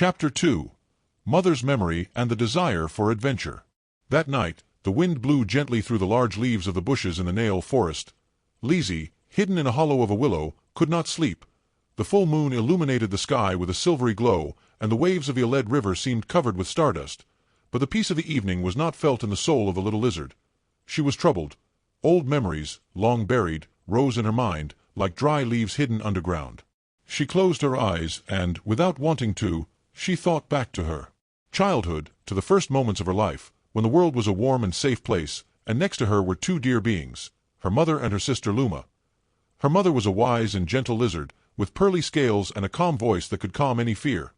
Chapter 2. Mother's Memory and the Desire for Adventure. That night, the wind blew gently through the large leaves of the bushes in the Nail forest. Lizi, hidden in a hollow of a willow, could not sleep. The full moon illuminated the sky with a silvery glow, and the waves of the Aled River seemed covered with stardust. But the peace of the evening was not felt in the soul of the little lizard. She was troubled. Old memories, long buried, rose in her mind, like dry leaves hidden underground. She closed her eyes and, without wanting to, she thought back to her childhood, to the first moments of her life, when the world was a warm and safe place, and next to her were two dear beings, her mother and her sister Luma. Her mother was a wise and gentle lizard, with pearly scales and a calm voice that could calm any fear.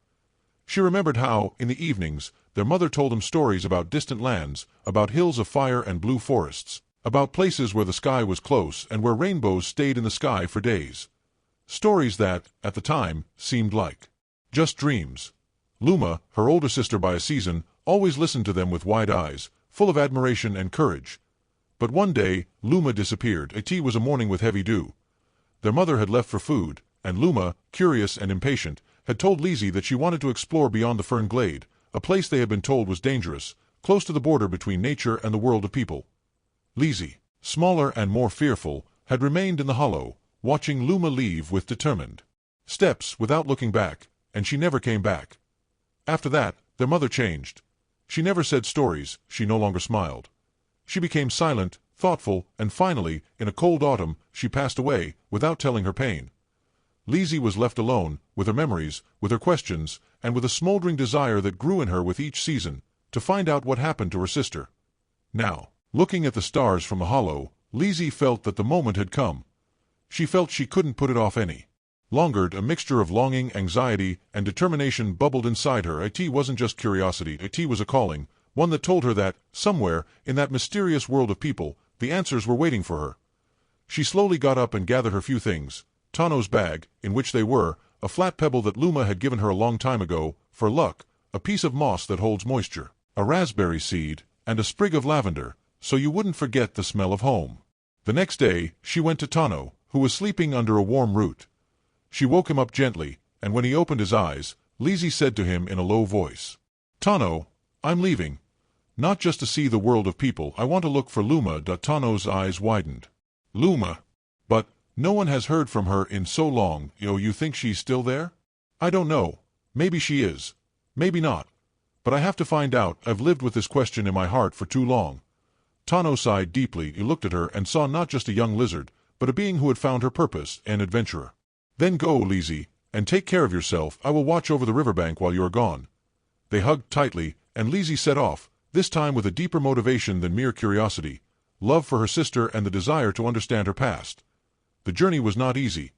She remembered how, in the evenings, their mother told them stories about distant lands, about hills of fire and blue forests, about places where the sky was close and where rainbows stayed in the sky for days. Stories that, at the time, seemed like just dreams. Luma, her older sister by a season, always listened to them with wide eyes, full of admiration and courage. But one day, Luma disappeared. It was a morning with heavy dew. Their mother had left for food, and Luma, curious and impatient, had told Lizi that she wanted to explore beyond the fern glade, a place they had been told was dangerous, close to the border between nature and the world of people. Lizi, smaller and more fearful, had remained in the hollow, watching Luma leave with determined steps without looking back, and she never came back. After that, their mother changed. She never said stories, she no longer smiled. She became silent, thoughtful, and finally, in a cold autumn, she passed away, without telling her pain. Lizi was left alone, with her memories, with her questions, and with a smoldering desire that grew in her with each season, to find out what happened to her sister. Now, looking at the stars from the hollow, Lizi felt that the moment had come. She felt she couldn't put it off any longer. A mixture of longing, anxiety, and determination bubbled inside her. It wasn't just curiosity. It was a calling, one that told her that, somewhere, in that mysterious world of people, the answers were waiting for her. She slowly got up and gathered her few things: Tano's bag, in which they were, a flat pebble that Luma had given her a long time ago, for luck, a piece of moss that holds moisture, a raspberry seed, and a sprig of lavender, so you wouldn't forget the smell of home. The next day, she went to Tano, who was sleeping under a warm root. She woke him up gently, and when he opened his eyes, Lizi said to him in a low voice, "Tano, I'm leaving. Not just to see the world of people, I want to look for Luma." Tano's eyes widened. Luma? But no one has heard from her in so long. You think she's still there? I don't know. Maybe she is. Maybe not. But I have to find out. I've lived with this question in my heart for too long. Tano sighed deeply. He looked at her and saw not just a young lizard, but a being who had found her purpose, an adventurer. "Then go, Lizi, and take care of yourself. I will watch over the riverbank while you are gone." They hugged tightly, and Lizi set off, this time with a deeper motivation than mere curiosity, love for her sister and the desire to understand her past. The journey was not easy.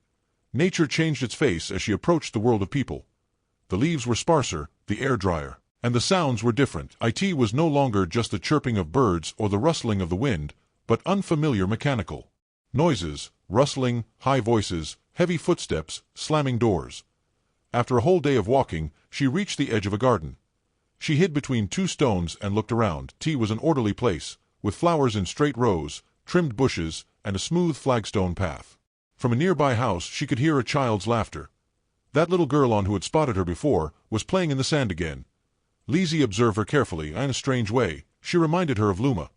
Nature changed its face as she approached the world of people. The leaves were sparser, the air drier, and the sounds were different. It was no longer just the chirping of birds or the rustling of the wind, but unfamiliar mechanical noises, rustling, high voices, heavy footsteps, slamming doors. After a whole day of walking, she reached the edge of a garden. She hid between two stones and looked around. It was an orderly place, with flowers in straight rows, trimmed bushes, and a smooth flagstone path. From a nearby house she could hear a child's laughter. That little girl who had spotted her before was playing in the sand again. Lizi observed her carefully. In a strange way, she reminded her of Luma.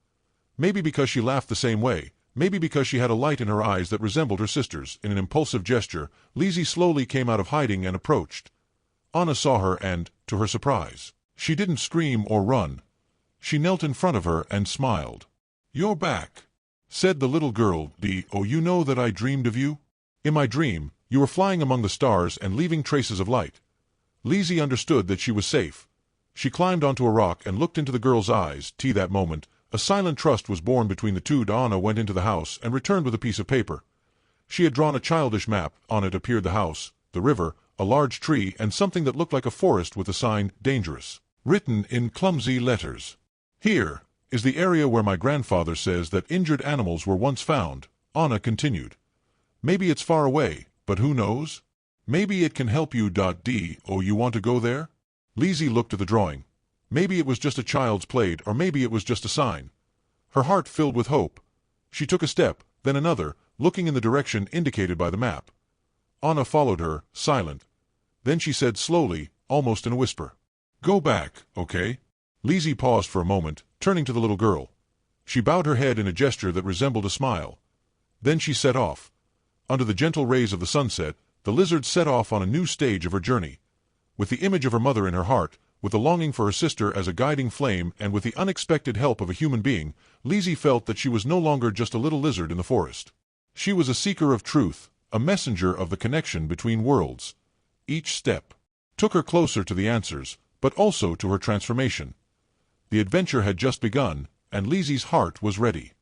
Maybe because she laughed the same way, maybe because she had a light in her eyes that resembled her sister's. In an impulsive gesture, Lizi slowly came out of hiding and approached. Ana saw her and, to her surprise, she didn't scream or run. She knelt in front of her and smiled. "You're back," said the little girl. You know that I dreamed of you? In my dream, you were flying among the stars and leaving traces of light." Lizi understood that she was safe. She climbed onto a rock and looked into the girl's eyes. That moment, a silent trust was born between the two. Ana went into the house and returned with a piece of paper. She had drawn a childish map. On it appeared the house, the river, a large tree, and something that looked like a forest with the sign, "Dangerous," written in clumsy letters. "Here is the area where my grandfather says that injured animals were once found," Ana continued. "Maybe it's far away, but who knows? Maybe it can help you. You want to go there?" Lizi looked at the drawing. Maybe it was just a child's play, or maybe it was just a sign. Her heart filled with hope. She took a step, then another, looking in the direction indicated by the map. Ana followed her, silent. Then she said slowly, almost in a whisper. "Go back, okay?" Lizi paused for a moment, turning to the little girl. She bowed her head in a gesture that resembled a smile. Then she set off. Under the gentle rays of the sunset, the lizard set off on a new stage of her journey. With the image of her mother in her heart, with the longing for her sister as a guiding flame, and with the unexpected help of a human being, Lizi felt that she was no longer just a little lizard in the forest. She was a seeker of truth, a messenger of the connection between worlds. Each step took her closer to the answers, but also to her transformation. The adventure had just begun, and Lizi's heart was ready.